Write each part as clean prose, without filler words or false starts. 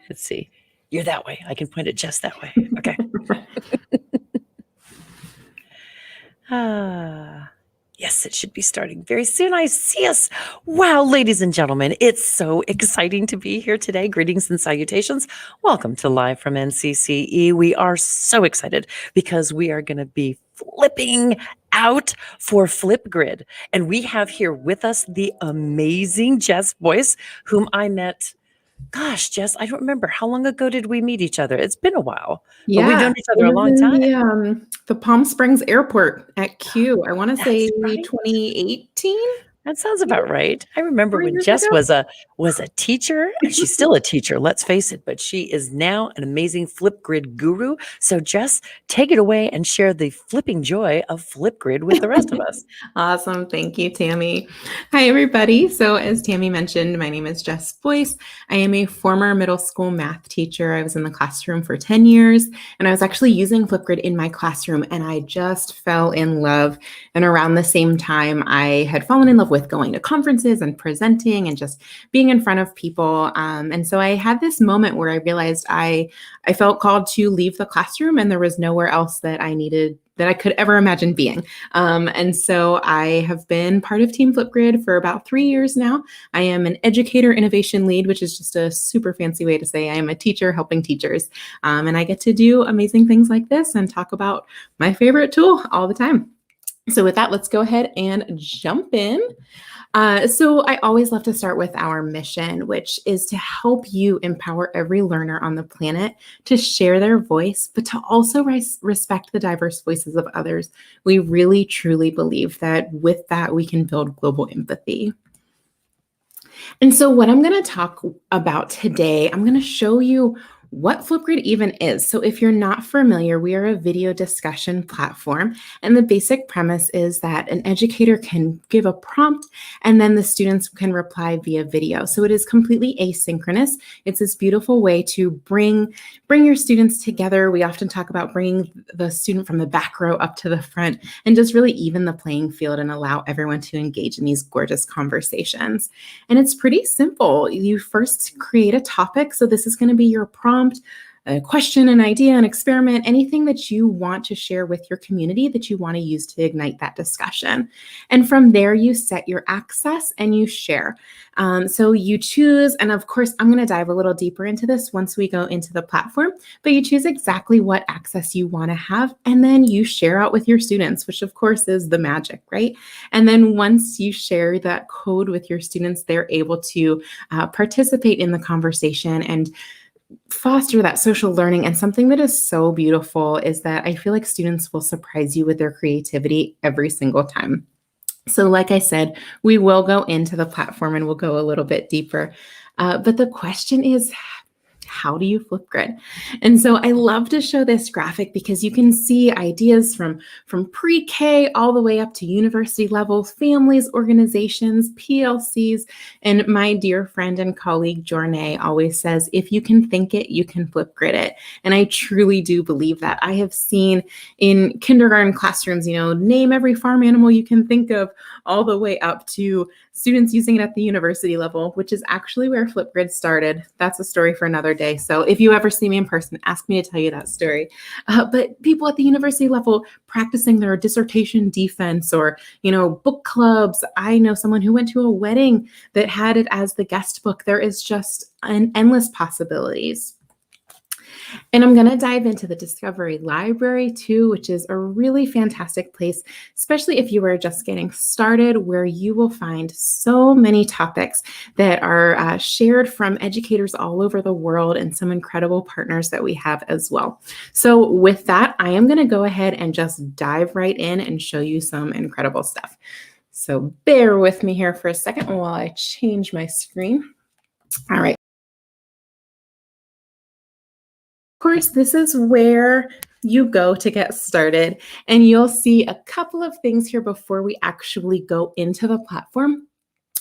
Let's see. You're that way. I can point it just that way. Okay. Yes, it should be starting very soon. I see us. Wow, ladies and gentlemen, it's so exciting to be here today. Greetings and salutations. Welcome to Live from NCCE. We are so excited because we are going to be flipping out for Flipgrid. And we have here with us the amazing Jess Boyce, whom I met. Gosh, Jess, I don't remember. How long ago did we meet each other? It's been a while. But we've known each other a long time. The Palm Springs Airport at Q. I want to say right. 2018. That sounds about right. I remember when Jess was a teacher, and she's still a teacher, let's face it, but she is now an amazing Flipgrid guru. So Jess, take it away and share the flipping joy of Flipgrid with the rest of us. Awesome. Thank you, Tammy. Hi, everybody. So as Tammy mentioned, my name is Jess Boyce. I am a former middle school math teacher. I was in the classroom for 10 years, and I was actually using Flipgrid in my classroom, and I just fell in love. And around the same time, I had fallen in love with going to conferences and presenting and just being in front of people. And so I had this moment where I realized I felt called to leave the classroom, and there was nowhere else that I could ever imagine being. And so I have been part of Team Flipgrid for about 3 years now. I am an educator innovation lead, which is just a super fancy way to say I am a teacher helping teachers. And I get to do amazing things like this and talk about my favorite tool all the time. So with that, let's go ahead and jump in. So I always love to start with our mission, which is to help you empower every learner on the planet to share their voice, but to also respect the diverse voices of others. We really, truly believe that with that, we can build global empathy. And so what I'm going to talk about today, I'm going to show you what Flipgrid even is. So if you're not familiar, we are a video discussion platform. And the basic premise is that an educator can give a prompt and then the students can reply via video. So it is completely asynchronous. It's this beautiful way to bring your students together. We often talk about bringing the student from the back row up to the front and just really even the playing field and allow everyone to engage in these gorgeous conversations. And it's pretty simple. You first create a topic. So this is going to be your prompt, a question, an idea, an experiment, anything that you want to share with your community that you want to use to ignite that discussion. And from there, you set your access and you share. So you choose, and of course, I'm going to dive a little deeper into this once we go into the platform, but you choose exactly what access you want to have, and then you share out with your students, which of course is the magic, right? And then once you share that code with your students, they're able to participate in the conversation and foster that social learning. And something that is so beautiful is that I feel like students will surprise you with their creativity every single time. So like I said, we will go into the platform and we'll go a little bit deeper. But the question is, how do you Flipgrid? And so I love to show this graphic because you can see ideas from pre-K all the way up to university level, families, organizations, PLCs. And my dear friend and colleague, Jornay, always says, if you can think it, you can Flipgrid it. And I truly do believe that. I have seen in kindergarten classrooms, name every farm animal you can think of, all the way up to students using it at the university level, which is actually where Flipgrid started. That's a story for another day. So if you ever see me in person, ask me to tell you that story. But people at the university level practicing their dissertation defense or, book clubs. I know someone who went to a wedding that had it as the guest book. There is just endless possibilities. And I'm going to dive into the Discovery Library too, which is a really fantastic place, especially if you are just getting started, where you will find so many topics that are shared from educators all over the world and some incredible partners that we have as well. So with that, I am going to go ahead and just dive right in and show you some incredible stuff. So bear with me here for a second while I change my screen. All right. Of course, this is where you go to get started, and you'll see a couple of things here before we actually go into the platform.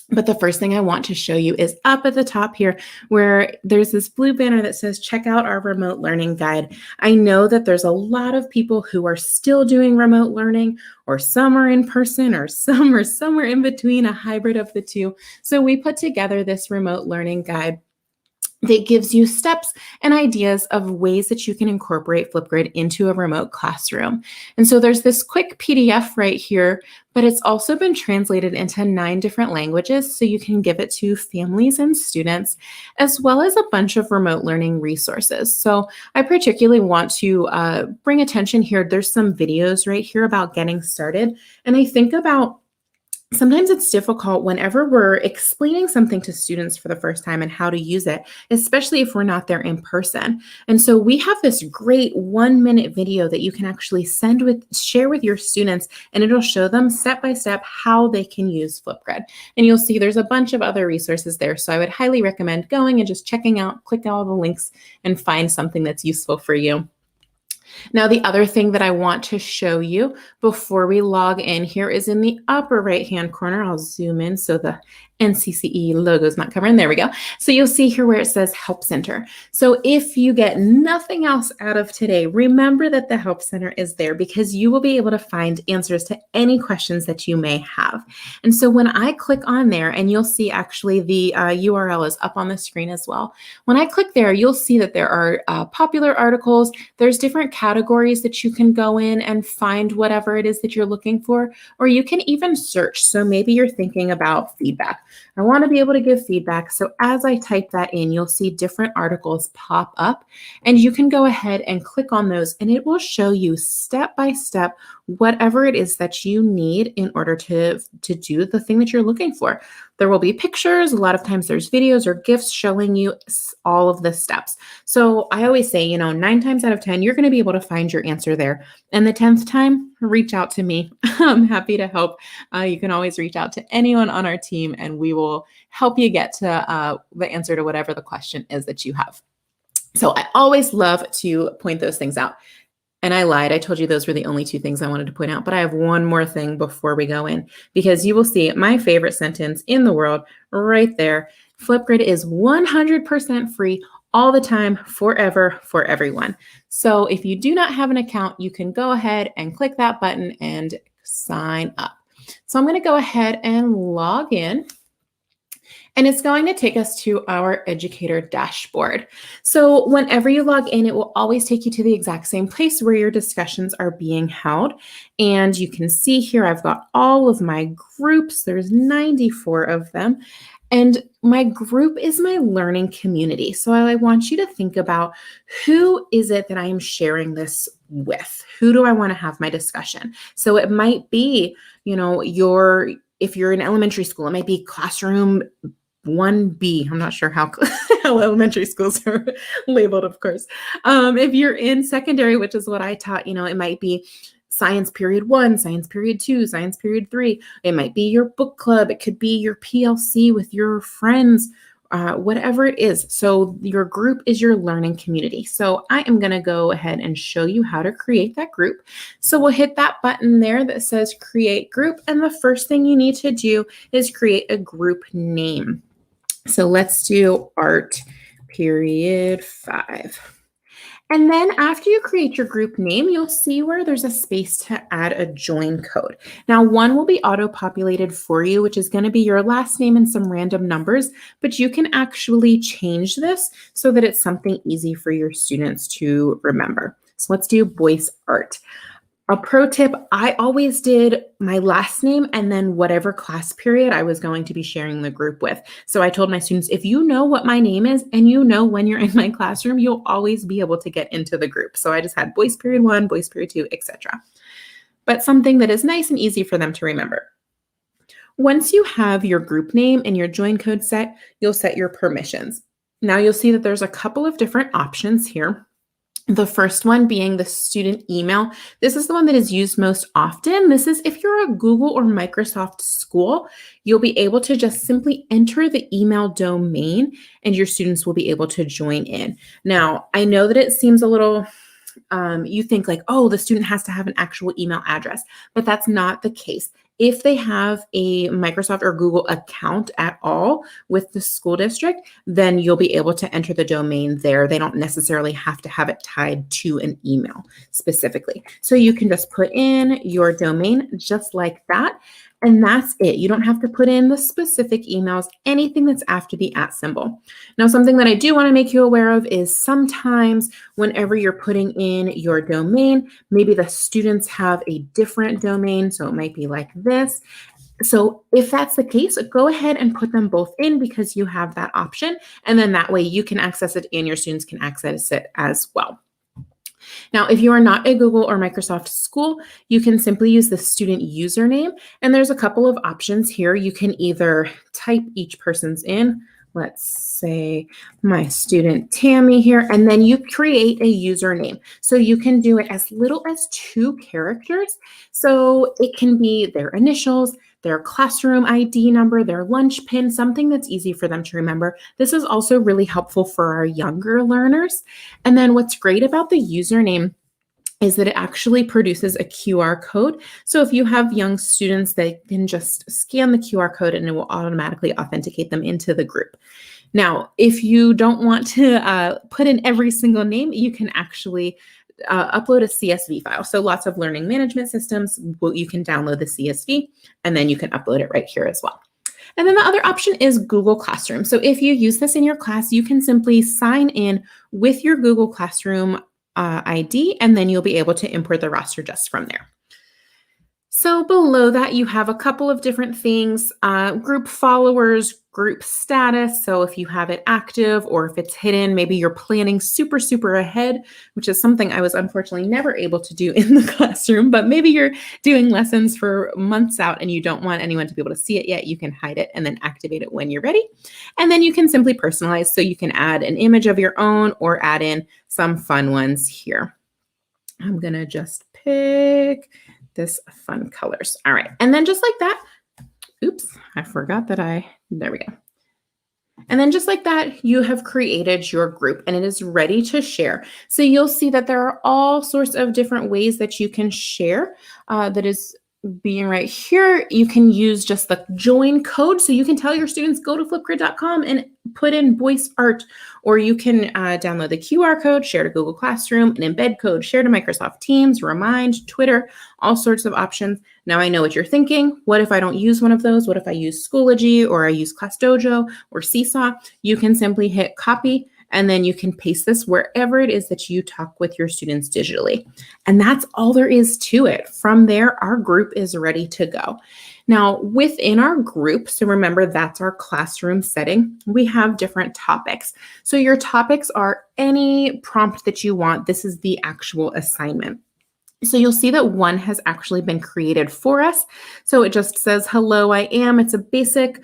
But the first thing I want to show you is up at the top here, where there's this blue banner that says, check out our remote learning guide. I know that there's a lot of people who are still doing remote learning, or some are in person, or some are somewhere in between, a hybrid of the two. So we put together this remote learning guide that gives you steps and ideas of ways that you can incorporate Flipgrid into a remote classroom. And so there's this quick PDF right here, but it's also been translated into 9 different languages, so you can give it to families and students, as well as a bunch of remote learning resources. So I particularly want to bring attention here. There's some videos right here about getting started. And I think about sometimes it's difficult whenever we're explaining something to students for the first time and how to use it, especially if we're not there in person. And so we have this great 1-minute video that you can actually share with your students, and it'll show them step by step how they can use Flipgrid. And you'll see there's a bunch of other resources there. So I would highly recommend going and just checking out, click all the links, and find something that's useful for you. Now, the other thing that I want to show you before we log in here is in the upper right-hand corner. I'll zoom in so the NCCE logo is not covering. There we go. So you'll see here where it says Help Center. So if you get nothing else out of today, remember that the Help Center is there because you will be able to find answers to any questions that you may have. And so when I click on there, and you'll see actually the URL is up on the screen as well. When I click there, you'll see that there are popular articles. There's different categories that you can go in and find whatever it is that you're looking for, or you can even search. So maybe you're thinking about feedback. I want to be able to give feedback. So as I type that in, you'll see different articles pop up, and you can go ahead and click on those, and it will show you step by step whatever it is that you need in order to do the thing that you're looking for. There will be pictures. A lot of times there's videos or GIFs showing you all of the steps. So I always say, 9 times out of 10, you're going to be able to find your answer there. And the 10th time, reach out to me. I'm happy to help. You can always reach out to anyone on our team, and we will help you get to the answer to whatever the question is that you have. So I always love to point those things out. And I lied. I told you those were the only 2 things I wanted to point out, but I have one more thing before we go in, because you will see my favorite sentence in the world right there. Flipgrid is 100% free all the time, forever, for everyone. So if you do not have an account, you can go ahead and click that button and sign up. So I'm going to go ahead and log in. And it's going to take us to our educator dashboard. So whenever you log in, it will always take you to the exact same place where your discussions are being held. And you can see here, I've got all of my groups. There's 94 of them. And my group is my learning community. So I want you to think about, who is it that I am sharing this with? Who do I want to have my discussion? So it might be, if you're in elementary school, it might be classroom 1B. I'm not sure how elementary schools are labeled, of course. If you're in secondary, which is what I taught, it might be science period 1, science period 2, science period 3. It might be your book club. It could be your PLC with your friends, whatever it is. So your group is your learning community. So I am going to go ahead and show you how to create that group. So we'll hit that button there that says create group. And the first thing you need to do is create a group name. So let's do art period 5. And then after you create your group name, you'll see where there's a space to add a join code. Now, one will be auto-populated for you, which is going to be your last name and some random numbers, but you can actually change this so that it's something easy for your students to remember. So let's do Boyce Art. A pro tip, I always did my last name and then whatever class period I was going to be sharing the group with. So I told my students, if you know what my name is and you know when you're in my classroom, you'll always be able to get into the group. So I just had Boyce period 1, Boyce period 2, etc. But something that is nice and easy for them to remember. Once you have your group name and your join code set, you'll set your permissions. Now you'll see that there's a couple of different options here. The first one being the student email. This is the one that is used most often. This is if you're a Google or Microsoft school, you'll be able to just simply enter the email domain and your students will be able to join in. Now, I know that it seems a little, you think like, oh, the student has to have an actual email address, but that's not the case. If they have a Microsoft or Google account at all with the school district, then you'll be able to enter the domain there. They don't necessarily have to have it tied to an email specifically. So you can just put in your domain just like that. And that's it. You don't have to put in the specific emails, anything that's after the @ symbol. Now, something that I do want to make you aware of is sometimes whenever you're putting in your domain, maybe the students have a different domain. So it might be like this. So if that's the case, go ahead and put them both in because you have that option. And then that way you can access it and your students can access it as well. Now, if you are not a Google or Microsoft school, you can simply use the student username. And there's a couple of options here. You can either type each person's in. Let's say my student Tammy here, and then you create a username. So you can do it as little as 2 characters. So it can be their initials, their classroom ID number, their lunch pin, something that's easy for them to remember. This is also really helpful for our younger learners. And then what's great about the username is that it actually produces a QR code. So if you have young students, they can just scan the QR code and it will automatically authenticate them into the group. Now, if you don't want to put in every single name, you can actually upload a CSV file. So lots of learning management systems, you can download the CSV and then you can upload it right here as well. And then the other option is Google Classroom. So if you use this in your class, you can simply sign in with your Google Classroom ID, and then you'll be able to import the roster just from there. So below that, you have a couple of different things, group followers, group status. So if you have it active or if it's hidden, maybe you're planning super, super ahead, which is something I was unfortunately never able to do in the classroom, but maybe you're doing lessons for months out and you don't want anyone to be able to see it yet. You can hide it and then activate it when you're ready. And then you can simply personalize. So you can add an image of your own or add in some fun ones here. I'm going to just pick this fun colors. All right. And then just like that, oops, I forgot that there we go. And then just like that, you have created your group and it is ready to share. So you'll see that there are all sorts of different ways that you can share that is being right here. You can use just the join code. So you can tell your students, go to flipgrid.com and put in voice art, or you can download the QR code, share to Google Classroom, an embed code, share to Microsoft Teams, Remind, Twitter, all sorts of options. Now I know what you're thinking. What if I don't use one of those? What if I use Schoology or I use ClassDojo or Seesaw? You can simply hit copy and then you can paste this wherever it is that you talk with your students digitally. And that's all there is to it. From there, our group is ready to go. Now, within our group, so remember that's our classroom setting, we have different topics. So your topics are any prompt that you want. This is the actual assignment. So you'll see that one has actually been created for us. So it just says, hello, I am. It's a basic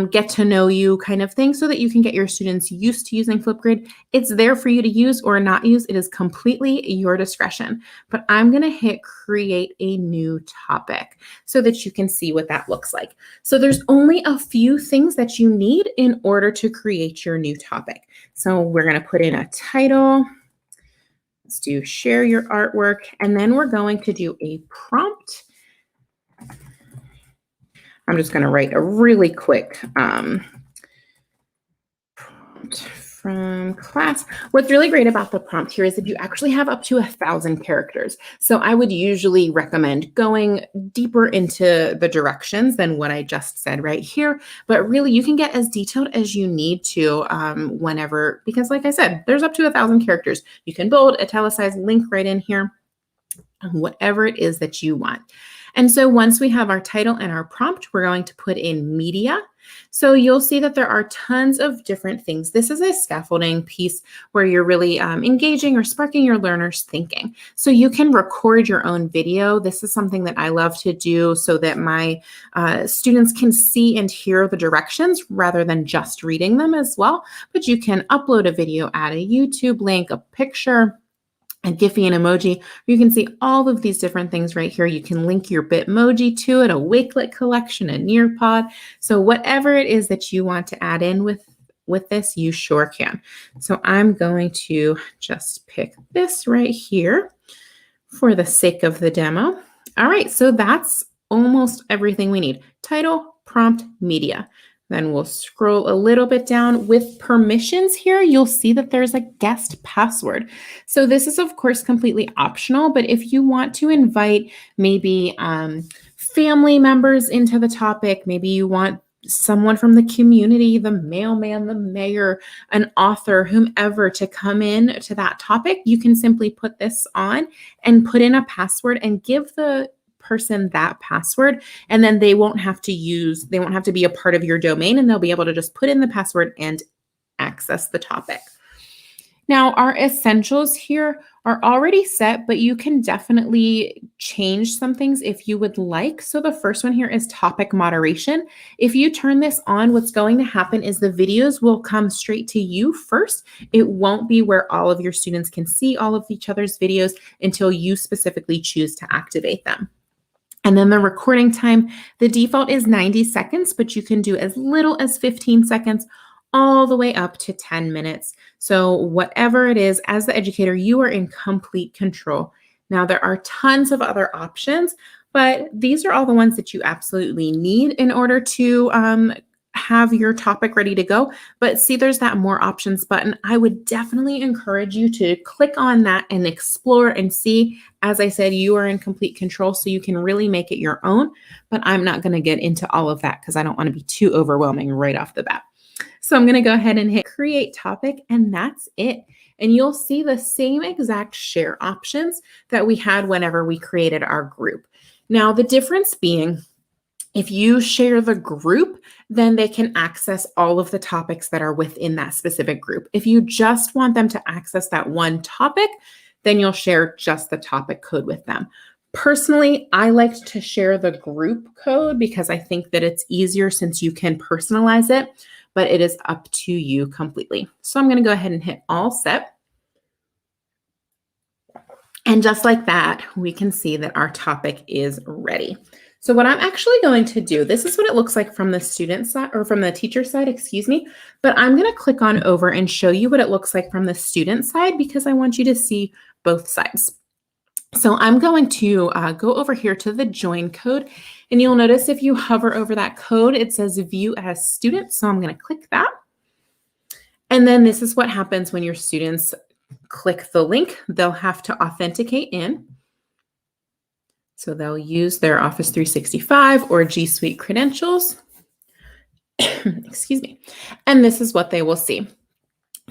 get to know you kind of thing so that you can get your students used to using Flipgrid. It's there for you to use or not use. It is completely your discretion. But I'm going to hit create a new topic so that you can see what that looks like. So there's only a few things that you need in order to create your new topic. So we're going to put in a title. Let's do share your artwork, and then we're going to do a prompt. I'm just going to write a really quick prompt from class. What's really great about the prompt here is that you actually have up to 1,000 characters. So I would usually recommend going deeper into the directions than what I just said right here. But really, you can get as detailed as you need to whenever, because like I said, there's up to 1,000 characters. You can bold, italicize, link right in here, whatever it is that you want. And so once we have our title and our prompt, we're going to put in media. So you'll see that there are tons of different things. This is a scaffolding piece where you're really engaging or sparking your learners' thinking. So you can record your own video. This is something that I love to do so that my students can see and hear the directions rather than just reading them as well. But you can upload a video, add a YouTube link, a picture, a Giphy, an emoji. You can see all of these different things right here. You can link your Bitmoji to it, a Wakelet collection, a Nearpod. So whatever it is that you want to add in with this, you sure can. So I'm going to just pick this right here for the sake of the demo. All right, so that's almost everything we need. Title, prompt, media. Then we'll scroll a little bit down. With permissions here, you'll see that there's a guest password. So this is, of course, completely optional, but if you want to invite maybe family members into the topic. Maybe you want someone from the community, the mailman, the mayor, an author, whomever to come in to that topic. You can simply put this on and put in a password and give the person that password, and then they won't have to be a part of your domain, and they'll be able to just put in the password and access the topic. Now, our essentials here are already set, but you can definitely change some things if you would like. So the first one here is topic moderation. If you turn this on, what's going to happen is the videos will come straight to you first. It won't be where all of your students can see all of each other's videos until you specifically choose to activate them. And then the recording time, the default is 90 seconds, but you can do as little as 15 seconds all the way up to 10 minutes. So whatever it is, as the educator, you are in complete control. Now, there are tons of other options, but these are all the ones that you absolutely need in order to have your topic ready to go. But see, there's that more options button. I would definitely encourage you to click on that and explore and see. As I said, you are in complete control, so you can really make it your own. But I'm not going to get into all of that because I don't want to be too overwhelming right off the bat. So I'm going to go ahead and hit create topic, and that's it. And you'll see the same exact share options that we had whenever we created our group. Now, the difference being, if you share the group, then they can access all of the topics that are within that specific group. If you just want them to access that one topic, then you'll share just the topic code with them. Personally, I like to share the group code because I think that it's easier since you can personalize it, but it is up to you completely. So I'm going to go ahead and hit all set. And just like that, we can see that our topic is ready. So what I'm actually going to do, this is what it looks like from the student side, or from the teacher side, excuse me, but I'm going to click on over and show you what it looks like from the student side because I want you to see both sides. So I'm going to go over here to the join code, and you'll notice if you hover over that code, it says view as student. So I'm going to click that. And then this is what happens when your students click the link. They'll have to authenticate in. So they'll use their Office 365 or G Suite credentials. Excuse me. And this is what they will see.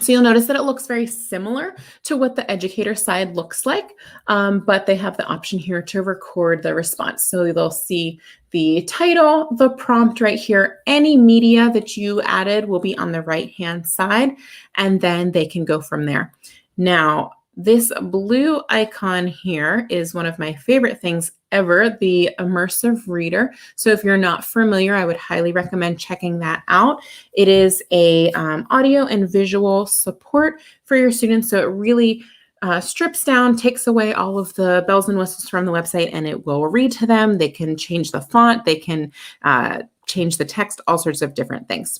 So you'll notice that it looks very similar to what the educator side looks like, but they have the option here to record the response. So they'll see the title, the prompt right here. Any media that you added will be on the right-hand side, and then they can go from there. Now, this blue icon here is one of my favorite things ever, the Immersive Reader. So if you're not familiar, I would highly recommend checking that out. It is a audio and visual support for your students. So it really strips down, takes away all of the bells and whistles from the website, and it will read to them. They can change the font, they can change the text, all sorts of different things.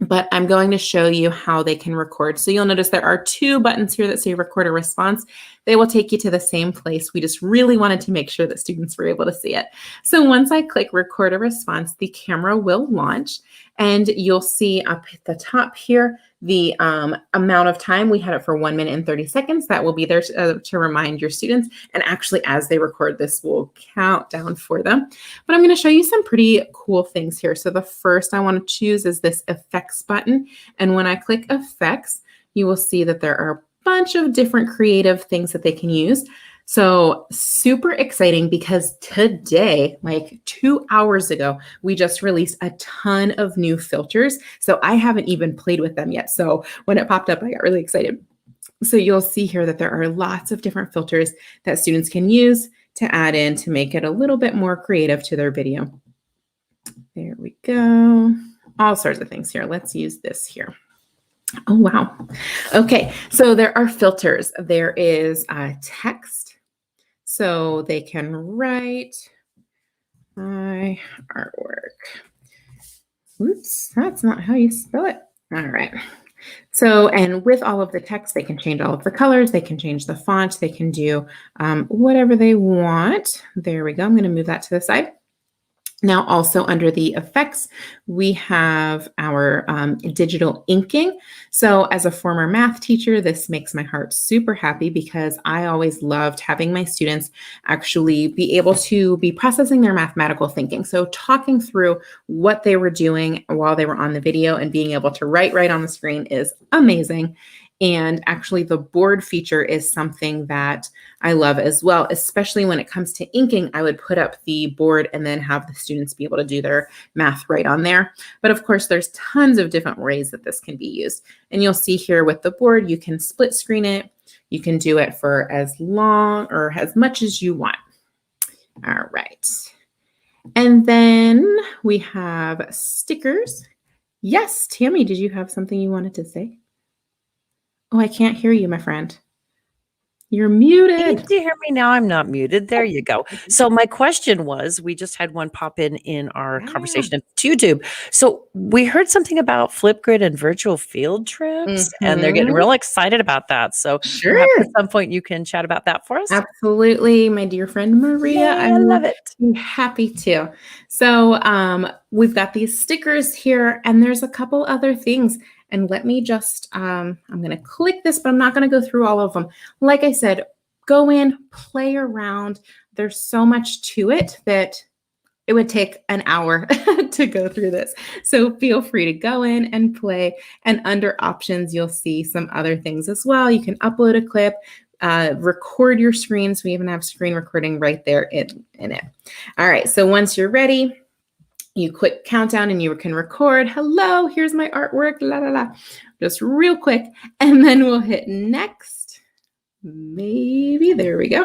But I'm going to show you how they can record. So you'll notice there are two buttons here that say record a response. They will take you to the same place. We just really wanted to make sure that students were able to see it. So once I click record a response, the camera will launch, and you'll see up at the top here the amount of time. We had it for 1 minute and 30 seconds. That will be there to remind your students. And actually, as they record, this will count down for them. But I'm going to show you some pretty cool things here. So the first I want to choose is this effects button. And when I click effects, you will see that there are a bunch of different creative things that they can use. So super exciting because today, like 2 hours ago, we just released a ton of new filters. So I haven't even played with them yet. So when it popped up, I got really excited. So you'll see here that there are lots of different filters that students can use to add in to make it a little bit more creative to their video. There we go. All sorts of things here. Let's use this here. Oh, wow. Okay, so there are filters. There is text. So they can write my artwork. Oops, that's not how you spell it. All right. So, and with all of the text, they can change all of the colors. They can change the font. They can do whatever they want. There we go. I'm going to move that to the side. Now, also under the effects, we have our digital inking. So as a former math teacher, this makes my heart super happy because I always loved having my students actually be able to be processing their mathematical thinking. So talking through what they were doing while they were on the video and being able to write right on the screen is amazing. And actually, the board feature is something that I love as well, especially when it comes to inking. I would put up the board and then have the students be able to do their math right on there. But of course, there's tons of different ways that this can be used. And you'll see here with the board, you can split screen it. You can do it for as long or as much as you want. All right. And then we have stickers. Yes, Tammy, did you have something you wanted to say? Oh, I can't hear you, my friend. You're muted. Do you hear me now? I'm not muted. There you go. So my question was, we just had one pop in our conversation of YouTube. So we heard something about Flipgrid and virtual field trips, and they're getting real excited about that. So perhaps at some point you can chat about that for us. Absolutely, my dear friend Maria. Yay, I love it. I'm happy to. So we've got these stickers here, and there's a couple other things. And let me just, I'm going to click this, but I'm not going to go through all of them. Like I said, go in, play around. There's so much to it that it would take an hour to go through this. So feel free to go in and play. And under options, you'll see some other things as well. You can upload a clip, record your screen. So we even have screen recording right there in it. All right, so once you're ready, you quick countdown and you can record. Hello, here's my artwork, la la la. Just real quick, and then we'll hit next. Maybe, there we go.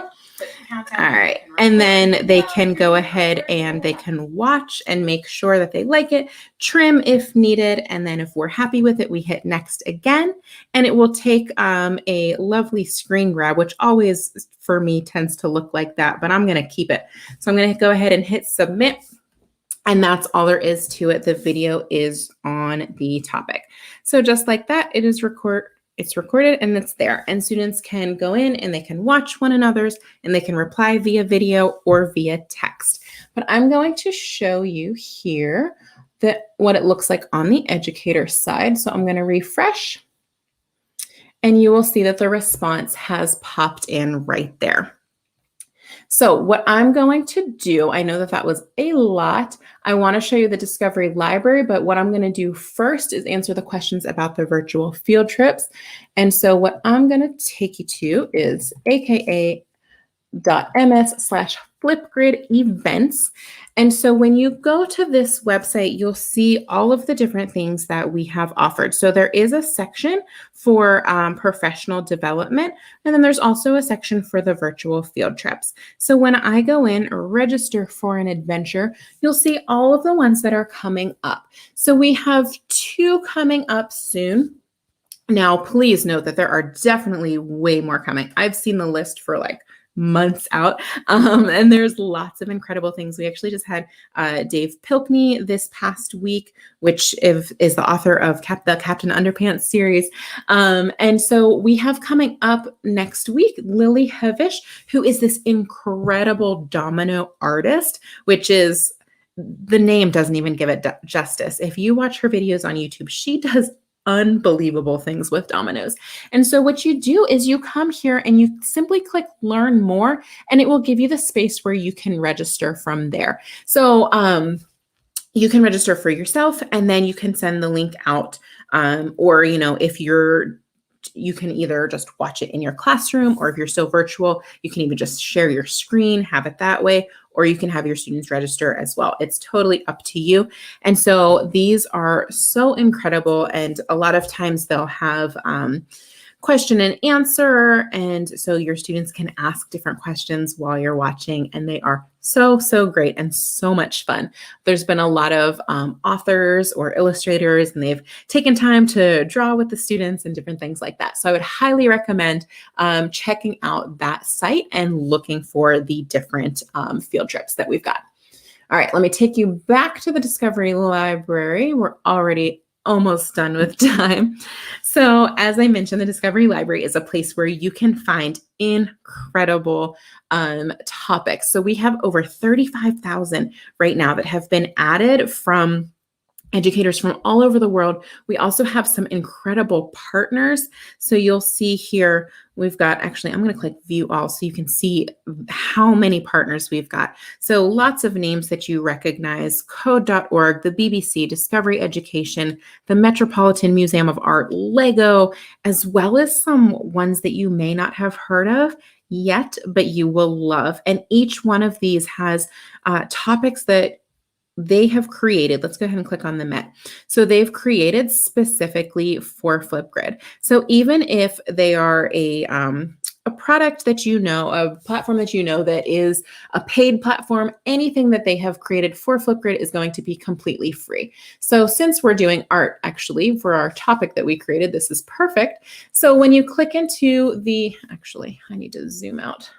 All right, and then they can go ahead and they can watch and make sure that they like it, trim if needed, and then if we're happy with it, we hit next again, and it will take a lovely screen grab, which always for me tends to look like that, but I'm gonna keep it. So I'm gonna go ahead and hit submit. And that's all there is to it. The video is on the topic. So just like that, it's recorded and it's there. And students can go in and they can watch one another's and they can reply via video or via text. But I'm going to show you here what it looks like on the educator side. So I'm going to refresh and you will see that the response has popped in right there. So what I'm going to do, I know that was a lot. I want to show you the Discovery Library, but what I'm going to do first is answer the questions about the virtual field trips. And so what I'm going to take you to is aka.ms/Flipgrid events. And so when you go to this website, you'll see all of the different things that we have offered. So there is a section for professional development, and then there's also a section for the virtual field trips. So when I go in or register for an adventure, you'll see all of the ones that are coming up. So we have 2 coming up soon. Now, please note that there are definitely way more coming. I've seen the list for like months out. And there's lots of incredible things. We actually just had Dave Pilkney this past week, which is the author of the Captain Underpants series. And so we have coming up next week, Lily Hevish, who is this incredible domino artist, which is, the name doesn't even give it justice. If you watch her videos on YouTube, she does unbelievable things with dominoes. And so what you do is you come here and you simply click learn more, and it will give you the space where you can register from there. So you can register for yourself and then you can send the link out. Or, if you can either just watch it in your classroom, or if you're still virtual, you can even just share your screen, have it that way, or you can have your students register as well. It's totally up to you. And so these are so incredible. And a lot of times they'll have question and answer. And so your students can ask different questions while you're watching, and they are so, so great and so much fun. There's been a lot of authors or illustrators, and they've taken time to draw with the students and different things like that. So I would highly recommend checking out that site and looking for the different field trips that we've got. All right, let me take you back to the Discovery Library. We're already almost done with time. So as I mentioned, the Discovery Library is a place where you can find incredible topics. So we have over 35,000 right now that have been added from educators from all over the world. We also have some incredible partners. So you'll see here, we've got, actually, I'm going to click view all so you can see how many partners we've got. So lots of names that you recognize: Code.org, the BBC, Discovery Education, the Metropolitan Museum of Art, Lego, as well as some ones that you may not have heard of yet, but you will love. And each one of these has topics that they have created. Let's go ahead and click on the Met. So they've created specifically for Flipgrid. So even if they are a product that you know, a platform that you know that is a paid platform, anything that they have created for Flipgrid is going to be completely free. So since we're doing art, actually, for our topic that we created, this is perfect. So when you click into the, actually, I need to zoom out.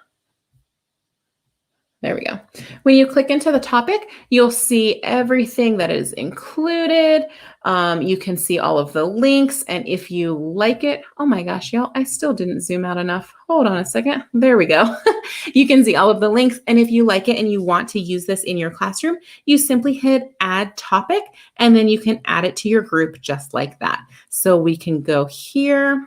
There we go. When you click into the topic, you'll see everything that is included. You can see all of the links. And if you like it, oh my gosh, y'all, I still didn't zoom out enough. Hold on a second. There we go. You can see all of the links. And if you like it and you want to use this in your classroom, you simply hit add topic, and then you can add it to your group just like that. So we can go here,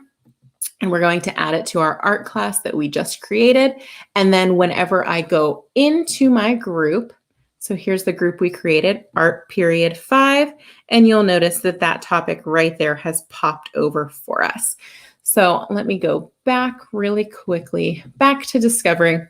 and we're going to add it to our art class that we just created. And then whenever I go into my group, so here's the group we created, Art Period 5, and you'll notice that that topic right there has popped over for us. So let me go back really quickly, back to Discovery.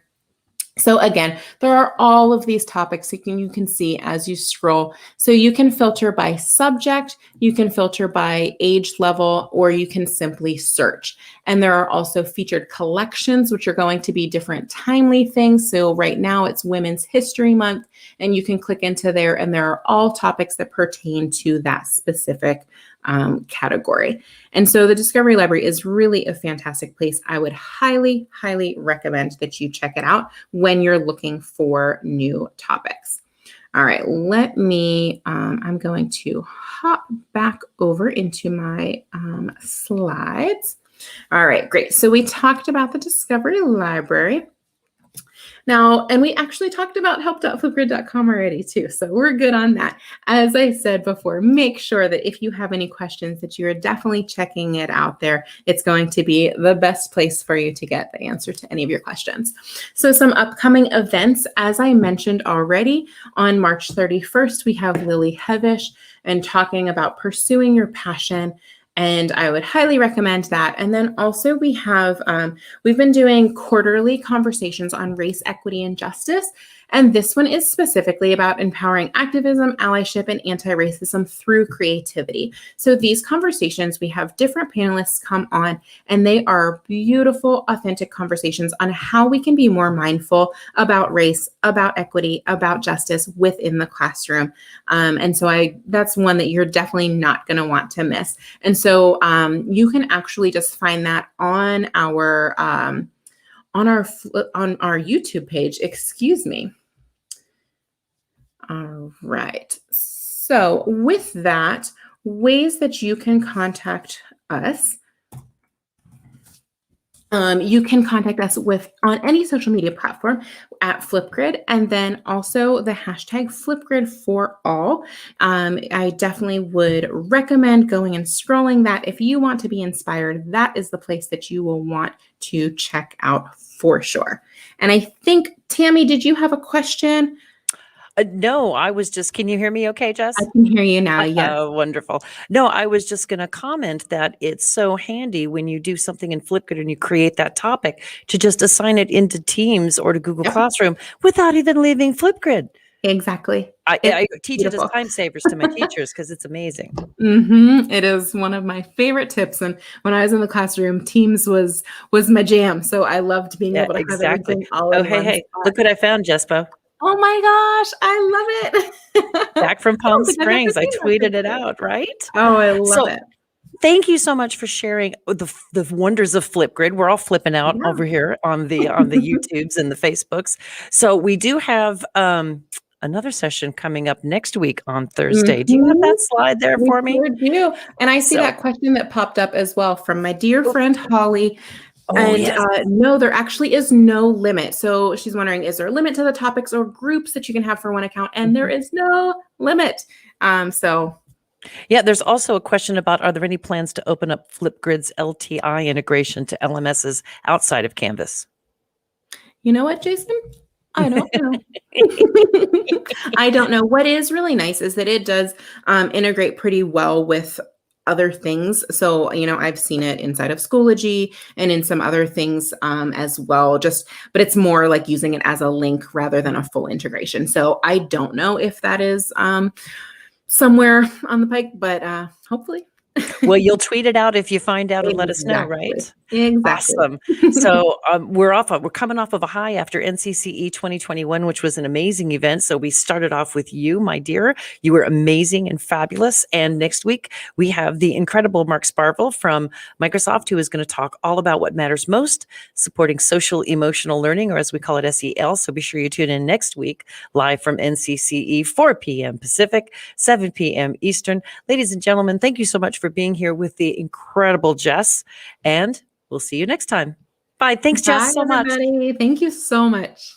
So again, there are all of these topics you can see as you scroll. So you can filter by subject, you can filter by age level, or you can simply search. And there are also featured collections, which are going to be different timely things. So right now it's Women's History Month, and you can click into there, and there are all topics that pertain to that specific category. And so the Discovery Library is really a fantastic place. I would highly, highly recommend that you check it out when you're looking for new topics. All right, let me, I'm going to hop back over into my slides. All right, great. So we talked about the Discovery Library. Now, and we actually talked about help.flipgrid.com already too, so we're good on that. As I said before, make sure that if you have any questions that you're definitely checking it out there. It's going to be the best place for you to get the answer to any of your questions. So some upcoming events, as I mentioned already, on March 31st, we have Lily Hevish and talking about pursuing your passion. And I would highly recommend that. And then also we have, we've been doing quarterly conversations on race, equity, and justice. And this one is specifically about empowering activism, allyship, and anti-racism through creativity. So these conversations, we have different panelists come on, and they are beautiful, authentic conversations on how we can be more mindful about race, about equity, about justice within the classroom. And so that's one that you're definitely not going to want to miss. And so you can actually just find that on our YouTube page, excuse me. All right. So with that, ways that you can contact us. You can contact us on any social media platform at Flipgrid, and then also the hashtag Flipgrid for all. I definitely would recommend going and scrolling that. If you want to be inspired, that is the place that you will want to check out for sure. And I think, Tammy, did you have a question? No, I was just, can you hear me okay, Jess? I can hear you now, yes. Oh, wonderful. No, I was just going to comment that it's so handy when you do something in Flipgrid and you create that topic to just assign it into Teams or to Google Classroom without even leaving Flipgrid. Exactly. I teach it as time savers to my teachers because it's amazing. It is one of my favorite tips. And when I was in the classroom, Teams was my jam. So I loved being able to have everything all in one hey, spot. look what I found, Jespo. Oh my gosh, I love it. Back from Palm Springs. I tweeted it out, right? Oh, I love it. Thank you so much for sharing the wonders of Flipgrid. We're all flipping out over here on the YouTubes and the Facebooks. So we do have another session coming up next week on Thursday. Do you have that slide there We for me? sure do. And I see So, that question that popped up as well from my dear friend Holly. oh, And yes. no, there actually is no limit. So she's wondering, is there a limit to the topics or groups that you can have for one account? And there is no limit. Yeah, there's also a question about, are there any plans to open up Flipgrid's LTI integration to LMSs outside of Canvas? You know what, Jason? I don't know. I don't know. What is really nice is that it does integrate pretty well with other things. So, I've seen it inside of Schoology and in some other things as well, but it's more like using it as a link rather than a full integration. So I don't know if that is somewhere on the pike, but hopefully. Well, you'll tweet it out if you find out and let us know, Exactly. right? Exactly. Awesome. So we're coming off of a high after NCCE 2021, which was an amazing event. So we started off with you, my dear. You were amazing and fabulous. And next week we have the incredible Mark Sparvel from Microsoft, who is going to talk all about what matters most, supporting social emotional learning, or as we call it, SEL. So be sure you tune in next week, live from NCCE, 4 p.m. Pacific, 7 p.m. Eastern. Ladies and gentlemen, thank you so much for being here with the incredible Jess, and we'll see you next time. Bye. Thanks, Jess, Bye, so much. everybody. Thank you so much.